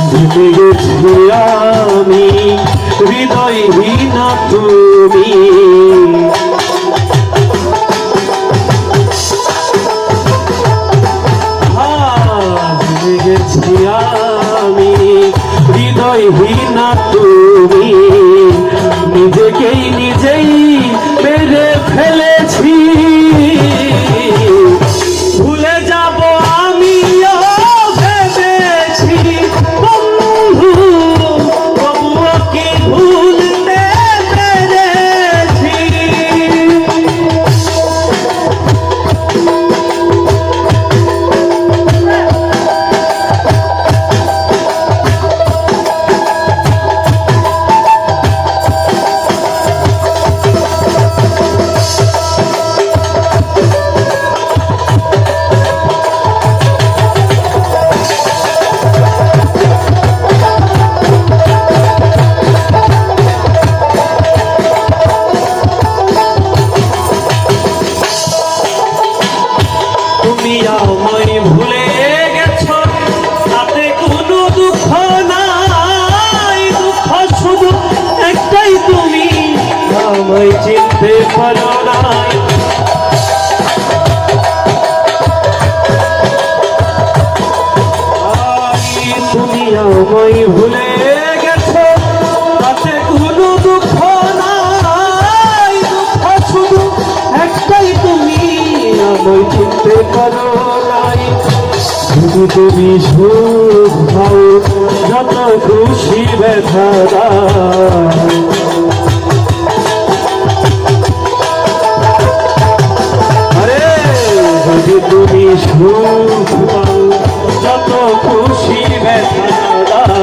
ভুলে গেছি আমি হৃদয়হীন তুমি ভুলে গেছি আমি হৃদয়হীন তুমি নিজেকেই নিজেই মেরে ফেলেছি ভুলে যাব আমিও ভেবেছি বন্ধু তবুও কি ভুলতে পেরেছি তুমি আমায় ভুলে গেছো তাতে কোনো দুঃখ নাই দুঃখ শুধু একটাই তুমি আমায় চিনতে পারো নাই তুমি আমায় ভুলে গেছো তাতে কোনো দুঃখ নাই দুঃখ শুধু একটাই তুমি আমায় চিনতে পারো নাই শুধু তুমি সুখ পাও যত খুশি ব্যথা দাও আরে যদি তুমি সুখ পাও যত খুশি ব্যথা দাও